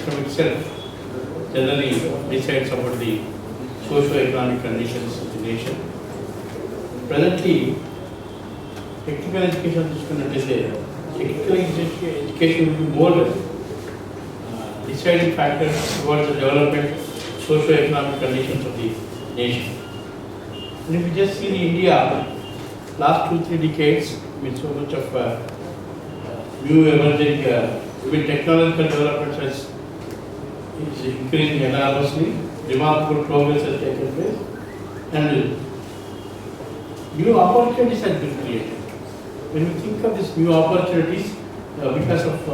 From itself generally decides about the socio-economic conditions of the nation. Presently, technical education is going to say technical education will be more deciding factor towards the development socio-economic conditions of the nation. And if you just see the India, last 2-3 decades, with so much of new emerging even technological developments is increasing enormously, remarkable progress has taken place, and new opportunities have been created. When we think of these new opportunities, because of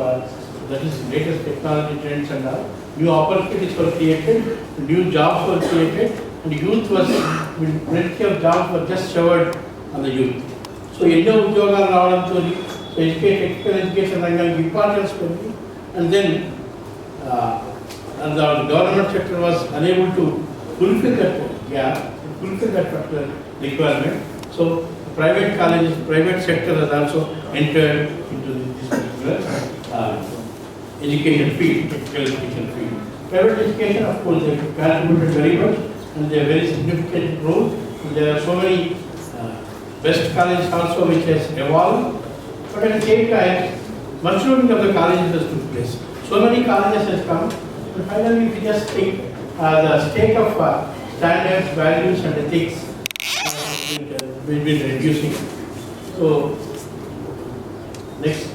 that is latest technology trends and all, new opportunities were created, new jobs were created, and youth was, plenty of jobs were just showered on the youth. So, udyogaalu raavadamto, so technical education rangaనికి importance పెరిగి, and then and the government sector was unable to fulfill that gap, fulfill that particular requirement. So, private colleges, private sector has also entered into this particular education field, technical education field. Private education, of course, they contributed very much, and they are very significant role. And there are so many best colleges also which has evolved, but at the same time, maturing of the colleges has took place. So many colleges has come, but finally, if you just think the state of standards, values, and ethics will be reducing. So, next.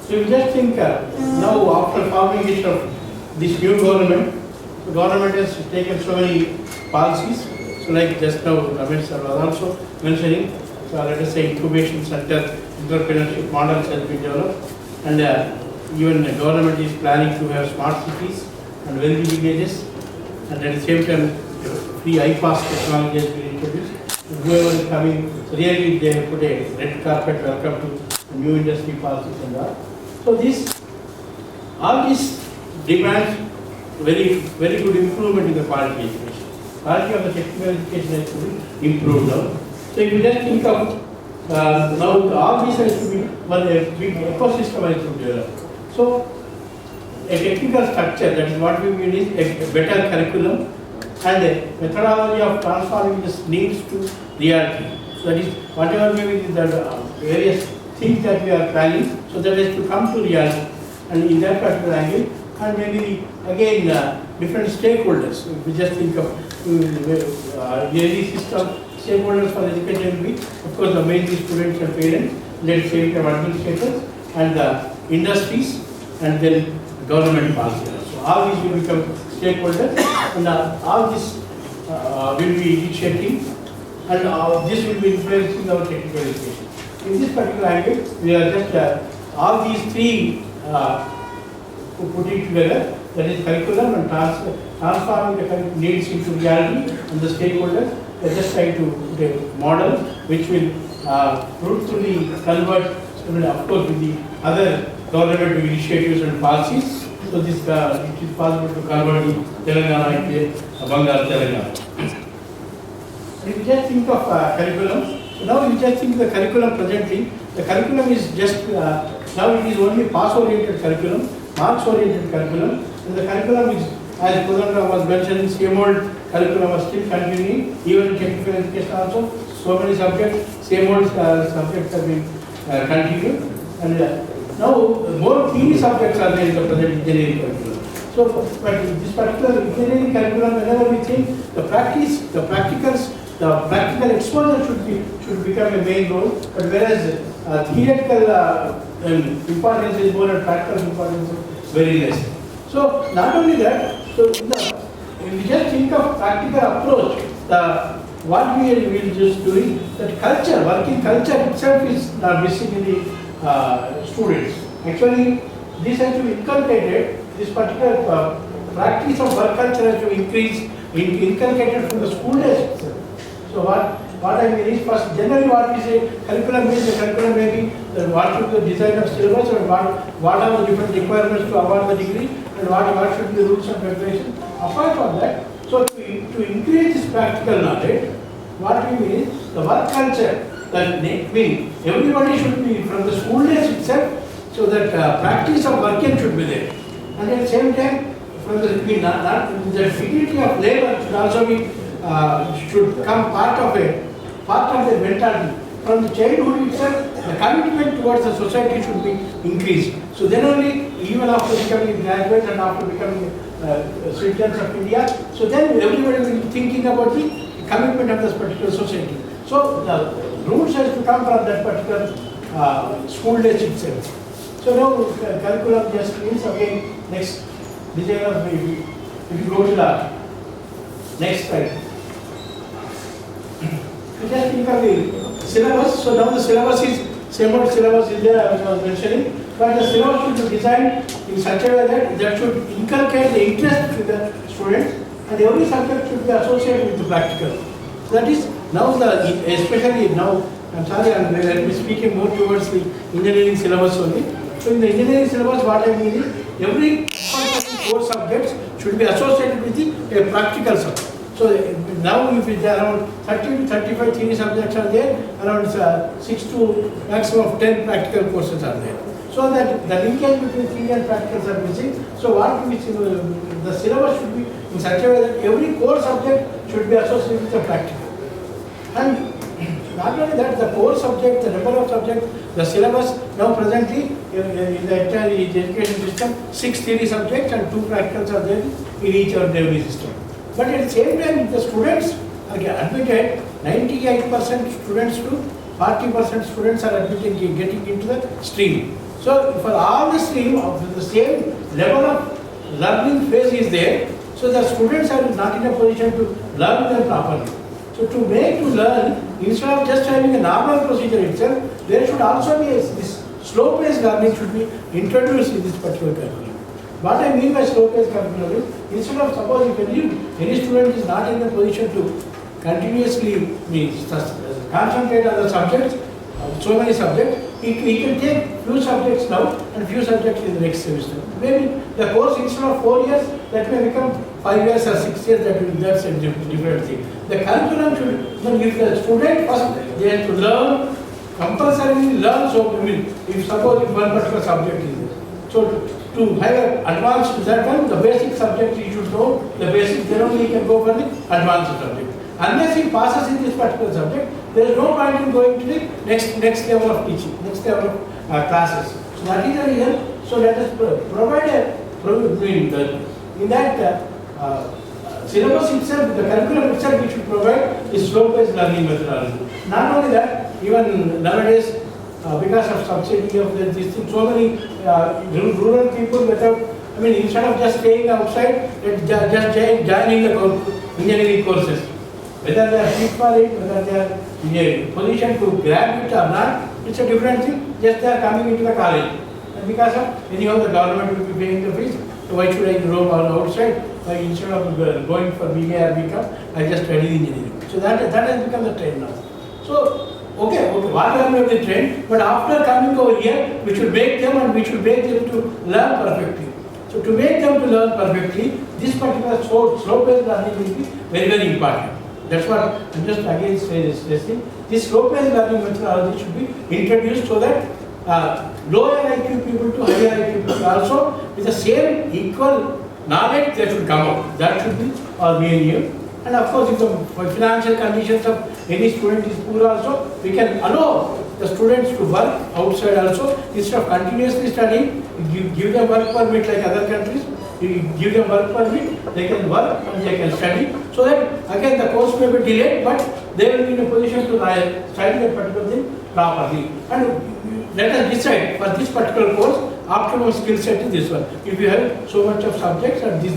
So you just think now after forming of this new government, the government has taken so many policies. So like just now Ramesh sir was also mentioning, so let us say incubation center, entrepreneurship models has been developed, and even the government is planning to have smart cities and wealthy villages, and at the same time free iPass technology has been introduced. Whoever is coming, so really they have put a red carpet welcome to new industry policies and all. So all these demands very good improvement in the quality education. Quality of the technical education has to be improved now. So if you just think of now all these has to be one big ecosystem has to be developed. So a technical structure, that is what we mean is a better curriculum and a methodology of transforming these needs to reality. So that is whatever may be the various things that we are planning, so that is to come to reality. And in that particular angle, and maybe again different stakeholders. If we just think of yearly system, stakeholders for education will be, of course, the mainly students and parents, then same time administrators and the industries, and then government policy. So all these will become stakeholders, and all this will be initiating, and this will be influencing our technical education. In this particular angle, we are just all these three putting together, that is curriculum and transforming the needs into reality, and the stakeholders are just trying to put a model which will fruitfully convert, of course, with the other government initiatives and policies. So this it is possible to convert the Telangana into Bangal Telangana. If you just think of curriculum, so now you just think the curriculum presently, the curriculum is just now it is only pass-oriented curriculum, marks-oriented curriculum, and the curriculum is, as Pudanda was mentioning, same old curriculum was still continuing, even in technical education also, so many subjects, same old subjects have been continued, and now more key subjects are there in the present engineering curriculum. So, but this particular engineering curriculum, whenever we think the practice, the practicals, the practical exposure should become a main role, but whereas theoretical importance is more and practical importance is very less. So not only that, so if we just think of practical approach, what we will just do is that culture, working culture itself is missing in the students. Actually, this has to be inculcated, this particular practice of work culture has to increase, inculcated from the school days itself. So what I mean is, first, generally what we say, curriculum means the curriculum may be what should be the design of syllabus, and what are the different requirements to award the degree, and what should be the rules of preparation. Apart from that, so to increase this practical knowledge, what we mean is the work culture, that means everybody should be from the school days itself so that practice of working should be there. And at the same time, from the dignity of labor should also be should come part of the mentality. From the childhood itself, the commitment towards the society should be increased. So then only, even after becoming graduate and after becoming citizens of India, so then everybody will be thinking about the commitment of this particular society. So the roots has to come from that particular school days itself. So now curriculum just means again next designer, if you go to the next slide. You just think of the syllabus. So now the syllabus is same old syllabus is there, as I was mentioning, but the syllabus should be designed in such a way that should inculcate the interest to the students, and every subject should be associated with the practical. So that is now especially now, I'm sorry, I'll be speaking more towards the engineering syllabus only. So in the engineering syllabus, what I mean is every core subjects should be associated with a practical subject. So now if there are around 30 to 35 theory subjects are there, around 6 to maximum of 10 practical courses are there. So that the linkage between theory and practicals are missing. So what the syllabus should be in such a way that every core subject should be associated with a practical. And not only that, the core subject, the number of subjects, the syllabus, now presently in the entire education system, 6 theory subjects and 2 practicals are there in each or every system. But at the same time, the students are admitted, 98% students to 40% students are admitting, getting into the stream. So for all the stream, the same level of learning phase is there, so the students are not in a position to learn them properly. So to learn, instead of just having a normal procedure itself, there should also be this slow-paced learning should be introduced in this particular curriculum. What I mean by slow-paced curriculum is, instead of suppose if any student is not in a position to continuously concentrate on the subjects, so many subjects, he can take few subjects now and few subjects in the next semester. Maybe the course instead of 4 years, that may become 5 years or 6 years, that's a different thing. The curriculum should, if the student first, they have to learn, compulsorily learn, so if suppose if one particular subject is there. So to have an advanced that one, the basic subject he should know, the basic, then only he can go for the advanced subject. Unless he passes in this particular subject, there is no point in going to the next level of teaching, next level of classes. So that is the reason. So let us provide in that syllabus itself, the curriculum itself, we should provide is slow-paced learning methodology. Not only that, even nowadays, because of subsidy of this thing, so many rural people without, instead of just staying outside, just joining the engineering courses. Whether they are fit for it, whether they are in a position to grab it or not, it's a different thing. Just they are coming into the college. And because of, anyhow the government will be paying the fees, so why should I roam outside? Instead of going for BA or BCom, I just study engineering. So that has become the trend now. So, okay, whatever the trend, but after coming over here, we should make them and we should make them to learn perfectly. So to make them to learn perfectly, this particular slow-paced learning will be very, very important. That's what I'm just again stressing. This slow-paced learning methodology should be introduced so that lower IQ people to higher IQ people also with the same equal knowledge that should come out. That should be our main aim. And of course, if the financial conditions of any student is poor also, we can allow the students to work outside also. Instead of continuously studying, give them work permit like other countries. You give them work permit, they can work and they can study. So that again the course may be delayed, but they will be in a position to study that particular thing properly. And let us decide for this particular course, optimum skill set is this one. If you have so much of subjects and this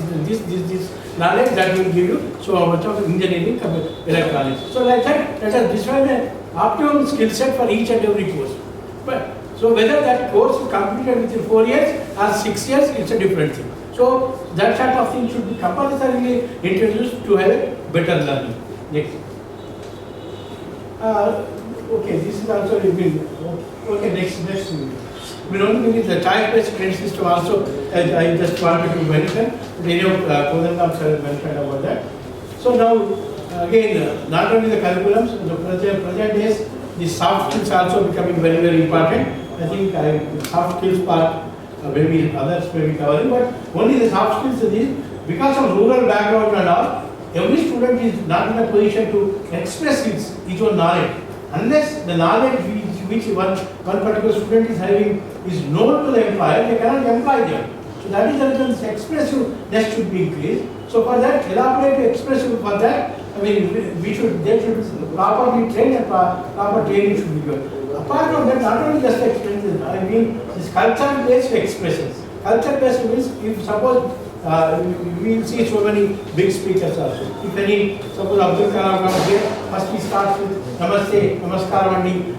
knowledge, that will give you so much of engineering electronics. So like that, let us decide an optimum skill set for each and every course. But so whether that course is completed within 4 years or 6 years, it's a different thing. So that sort of thing should be compulsorily introduced to have better learning. Next. Okay, this is also okay. Next. We don't need the type-based credit system also. I just wanted to mention. Many of Kodandam sir mentioned about that. So now again, not only the curriculums, the present days, the soft skills also becoming very, very important. I think soft skills part, maybe others may be covering, but only the soft skills is because of rural background and all, every student is not in a position to express his own knowledge. Unless the knowledge which one particular student is having is known to the employer, they cannot employ them. So that is the reason this expressiveness should be increased. So for that, elaborate expressive for that, I mean, they should properly train and proper training should be given. Apart from that, not only just expressions, I mean, this culture-based expressions. Culture-based means, if suppose we will see so many big speakers also. If any, suppose Abdul Kalam comes here, first he starts with Namaste, Namaskar Mandi.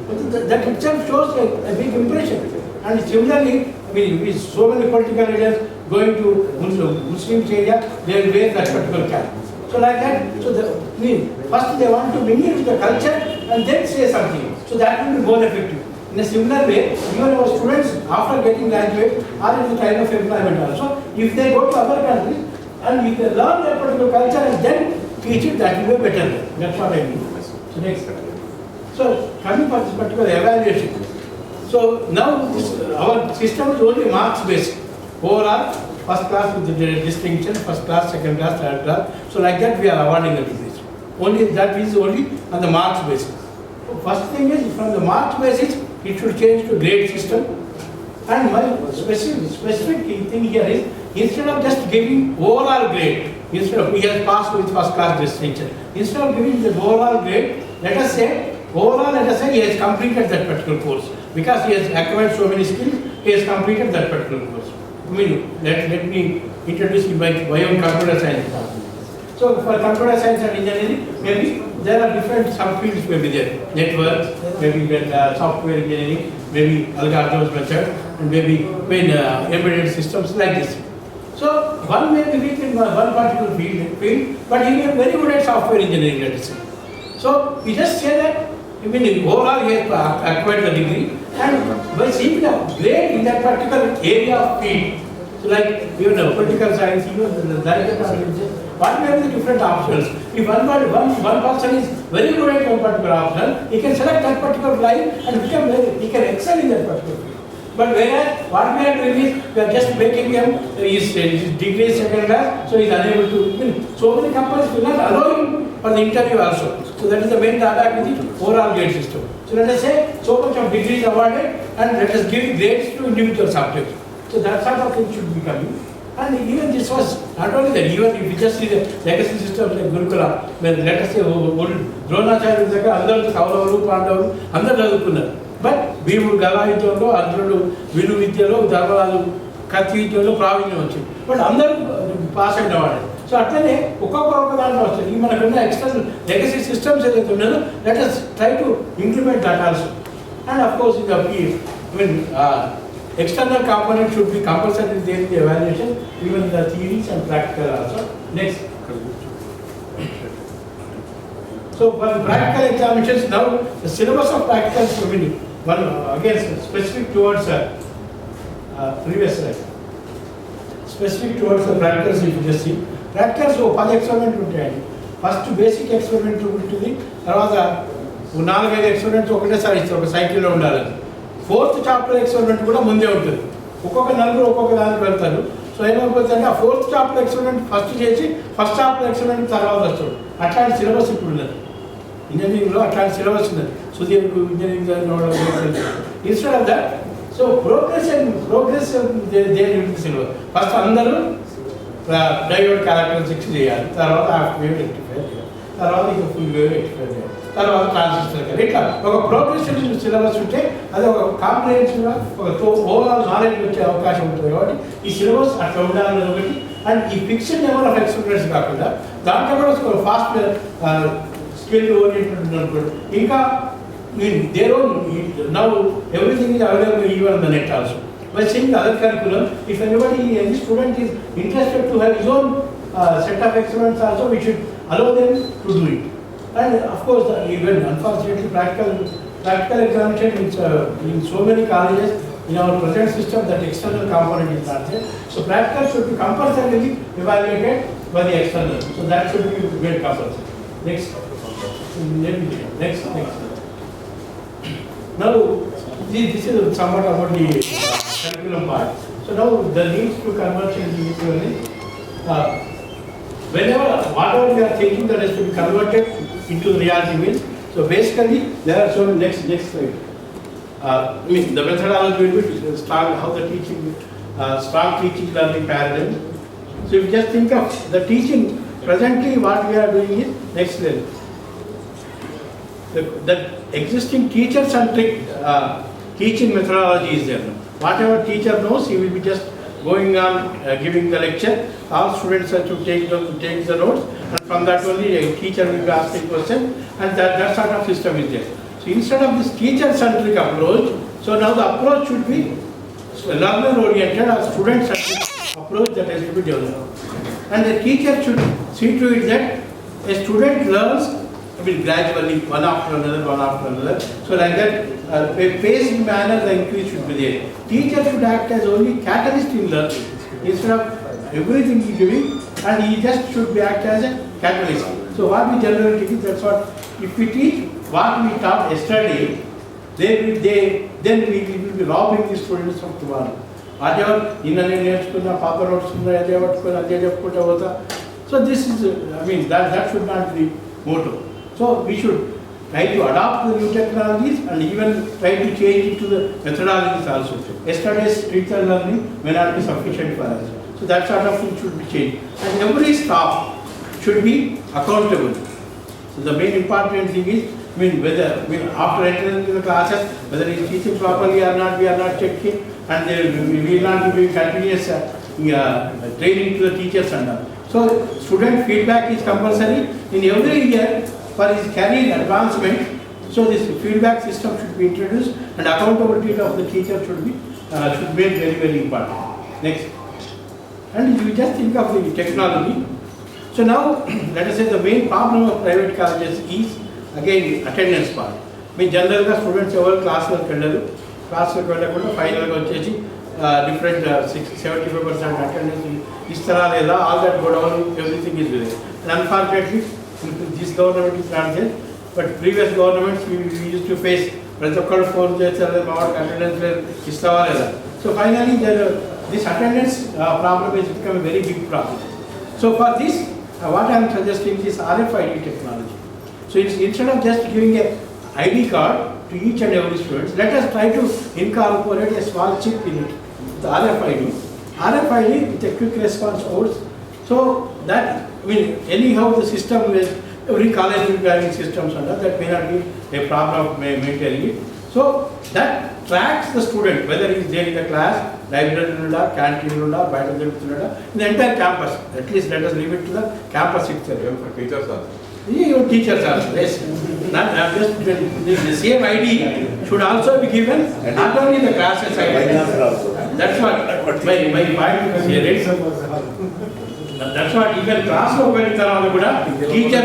That itself shows a big impression. And similarly, I mean, with so many political leaders going to Muslim area, they will wear that particular cap. So like that, so first they want to mingle with the culture and then say something. So that will be more effective. In a similar way, even our students after getting graduate are in the kind of employment also. If they go to other countries and if they learn that particular culture and then teach it, that will be better. That's what I mean. So next. So coming for this particular evaluation. So now our system is only marks based. Overall, first class with the distinction, first class, second class, third class. So like that we are awarding the degrees. Only that is only on the marks basis. So first thing is from the marks basis, it should change to grade system. And my specific thing here is, instead of just giving overall grade, instead of he has passed with first class distinction, instead of giving the overall grade, let us say he has completed that particular course. Because he has acquired so many skills, he has completed that particular course. I mean, let me introduce you by own computer science. So for computer science and engineering, maybe there are different subfields maybe there. Networks, maybe software engineering, maybe algorithms method, and maybe embedded systems like this. So one may be weak in one particular field, but he may be very good at software engineering, let us say. So we just say that, I mean, overall he has acquired the degree, and by seeing the grade in that particular area of field, so like even political science, even the what may be the different options. If one person is very good at one particular option, he can select that particular line and he can excel in that particular field. But whereas what we are doing is, we are just making him his degree second class, so he is unable to. So many companies will not allow him for the interview also. So that is the main drawback with the overall grade system. So let us say so much of degrees awarded, and let us give grades to individual subjects. So that sort of thing should be coming. And even this was not only that, even if you just see the legacy systems like Gurukula, where let us say Dronacharya దగ్గర అందరూ కౌరవులు పాండవులు అందరూ చదువుకున్నారు. But భీముడు గదా విద్యలో, అర్జునుడు విను విద్యలో, ధర్మరాజు కత్తి విద్యలో ప్రావీణ్యం వచ్చింది. బట్ అందరూ పాస్ అయిన వాడే. సో అట్లనే ఒక్కొక్క దాంట్లో వస్తుంది. ఈ మనకున్న ఎక్స్టర్నల్ లెగసీ సిస్టమ్స్ ఏదైతే ఉన్నాయో, let us try to implement that also. And of course, external component should be compulsory there in the evaluation, even the theories and practical also. Next. So for the practical examinations, now the syllabus of practicals will be again specific towards previous slide. Specific towards the practicals, if you just see. Practicals, 10 experiments ఉంటాయండి. First basic experiment ఉంటుంది, తర్వాత 4-5 experiments ఒకటేసారి ఇస్తారు, ఒక సైకిల్లో ఉండాలని. Fourth chapter experiment కూడా ముందే ఉంటుంది. ఒక్కొక్క నలుగురు ఒక్కొక్క దానికి వెళ్తారు. సో ఏమైపోతుందంటే ఆ ఫోర్త్ చాప్టర్ ఎక్స్పెరిమెంట్ ఫస్ట్ చేసి ఫస్ట్ చాప్టర్ ఎక్స్పెరిమెంట్ తర్వాత వస్తాడు. అట్లాంటి సిలబస్ ఇప్పుడు ఉన్నది ఇంజనీరింగ్లో, అట్లాంటి సిలబస్ ఉన్నది. సుదీర్ engineering instead of that, so progress syllabus first అందరూ డయోడ్ క్యారెక్టరిస్టిక్స్ చేయాలి, తర్వాత హాఫ్ వేవ్ రెక్టిఫై చేయాలి, తర్వాత ఇంకా ఫుల్ వేవ్ రెక్టిఫై చేయాలి, తర్వాత ట్రాన్సిస్టర్. ఇట్లా ఒక ప్రోగ్రెసివ్ సిలబస్ ఉంటే అది ఒక కాంప్రిహెన్సివ్గా ఒక ఓవరాల్ నాలెడ్జ్ వచ్చే అవకాశం ఉంటుంది. కాబట్టి ఈ సిలబస్ అట్లా ఉండాలనేది ఒకటి. అండ్ ఈ ఫిక్స్డ్ నెంబర్ ఆఫ్ ఎక్స్పెరిమెంట్స్ కాకుండా దాంట్లో కూడా ఫాస్ట్ స్కిల్ ఓరియంటెడ్ అనుకోండి. ఇంకా their own now everything is available even on the net also. By seeing the other curriculum, if any student is interested to have his own set of experiments also, we should allow them to do it. And of course, even unfortunately, practical examination in so many colleges in our present system, that external component is not there. So practical should be compulsorily evaluated by the external. So that should be made compulsory. Next. Now, This is somewhat about the curriculum part. So now the needs to conversion is whenever, whatever we are thinking that has to be converted into reality means, so basically there are so next slide. I mean the methodology will be strong, how the teaching, strong teaching learning paradigm. So if you just think of the teaching, presently what we are doing is, next slide. The existing teacher-centric teaching methodology is there. Whatever teacher knows, he will be just going on giving the lecture. All students have to take the notes, and from that only a teacher will be asking question, and that sort of system is there. So instead of this teacher-centric approach, so now the approach should be learner-oriented or student-centric approach that has to be developed. And the teacher should see to it that a student learns, I mean, gradually, one after another. So like that, a paced manner, the increase should be there. Teacher should act as only catalyst in learning. Instead of everything he doing, and he just should be act as a catalyst. So what we generally teach, that's what, if we teach what we taught yesterday, then we will be robbing the students of tomorrow. Whatever, so this is, I mean, that should not be motto. So we should try to adopt the new technologies and even try to change it to the methodologies also. Yesterday's teacher learning may not be sufficient for us. So that sort of thing should be changed. And every staff should be accountable. So the main important thing is, after entering the classes, whether he is teaching properly or not, we are not checking, and we will not be doing continuous training to the teachers and all. So student feedback is compulsory in every year for his career advancement. So this feedback system should be introduced, and accountability of the teacher should be made very, very important. Next. And you just think of the technology. So now, let us say the main problem of private colleges is again attendance part. I mean, generally the students ever class work final different 75% attendance is all that go down, everything is there. And unfortunately, this government is not there, but previous governments we used to face attendance. So finally, this attendance problem has become a very big problem. So for this, what I am suggesting is RFID technology. So instead of just giving an ID card to each and every student, let us try to incorporate a small chip in it, the RFID. RFID with a quick response codes. So that, I mean, anyhow the system is, every college will be having systems under that, may not be a problem of maintaining it. So that tracks the student, whether he is there in the class, library, canteen, in the entire campus. At least let us leave it to the campus itself. Even for teachers also. Yeah, your teachers also. Yes. Not just the same ID should also be given, not only the classes ID. That's what my point is here. That's what even class teacher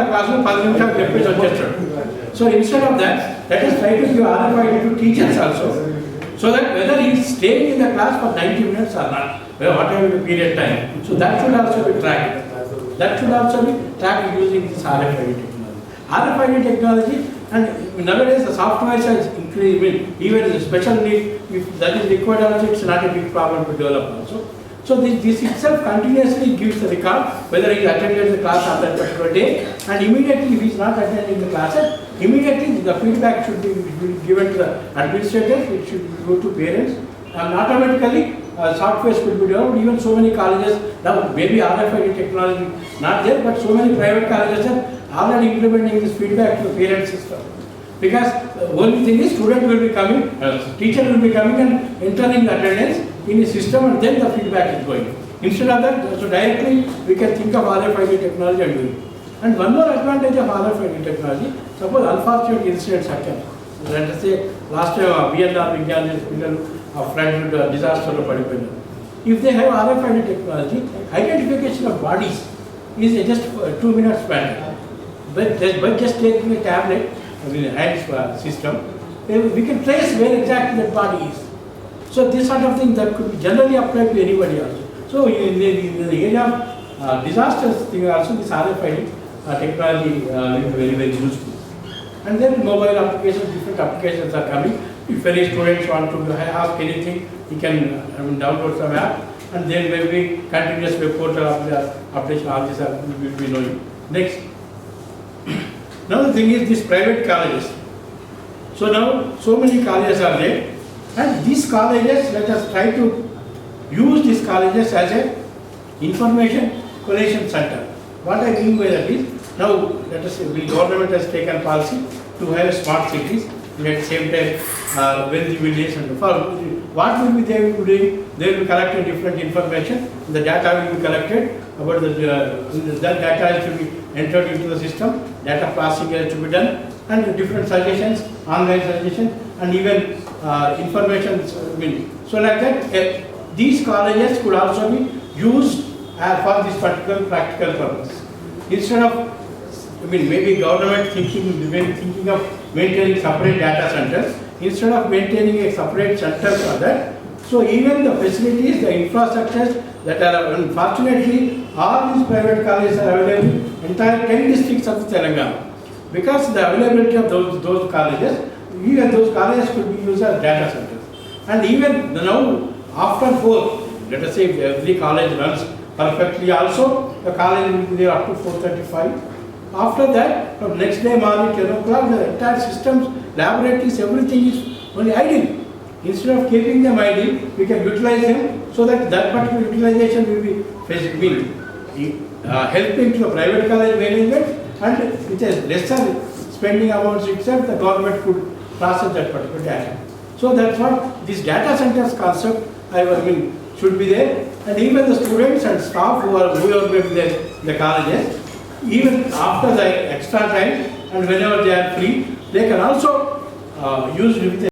class so instead of that, let us try to give RFID to teachers also, so that whether he is staying in the class for 90 minutes or not, whatever the period time, so that should also be tracked. That should also be tracked using this RFID technology. RFID technology, and nowadays the software has increased, even the special need, if that is required also, it's not a big problem to develop also. So this itself continuously gives the record whether he attended the class on that particular day, and immediately if he is not attending the classes, immediately the feedback should be given to the administrators, it should go to parents, and automatically software should be developed. Even so many colleges, now maybe RFID technology not there, but so many private colleges are already implementing this feedback to the parent system. Because the only thing is student will be coming, teacher will be coming and entering the attendance in a system, and then the feedback is going. Instead of that, so directly we can think of RFID technology and do it. And one more advantage of RFID technology, suppose unfortunate incidents happen. Let us say last time VNR flood disaster. If they have RFID technology, identification of bodies is just 2 minutes span. But just taking a tablet, hand system, we can trace where exactly that body is. So this sort of thing that could be generally applied to anybody also. So in the area of disasters thing also, this RFID technology will be very, very useful. And then mobile applications, different applications are coming. If any students want to ask anything, he can download some app, and then maybe continuous web portal application, all these will be knowing. Next. Now the thing is these private colleges. So now so many colleges are there, and these colleges, let us try to use these colleges as a information collection center. What I mean by that is, now let us say the government has taken policy to have smart cities, and at the same time wealthy villages and what will be they will be doing? They will be collecting different information. The data will be collected about that data has to be entered into the system. Data processing has to be done, and different suggestions, online suggestions, and even information. So like that, these colleges could also be used for this particular practical purpose. Instead of, maybe government thinking of maintaining separate data centers, instead of maintaining a separate center for that, so even the facilities, the infrastructures that are, unfortunately, all these private colleges are available in entire 10 districts of Telangana. Because the availability of those colleges, even those colleges could be used as data centers. And even now, after 4, let us say if every college runs perfectly also, the college will be there up to 4:35. After that, from next day morning 10 o'clock, the entire systems, laboratories, everything is only idle. Instead of keeping them idle, we can utilize them so that particular utilization will be helping to the private college management, and with a lesser spending amounts itself, the government could process that particular data. So that's what this data centers concept should be there, and even the students and staff who are in the colleges, even after the extra time and whenever they are free, they can also use with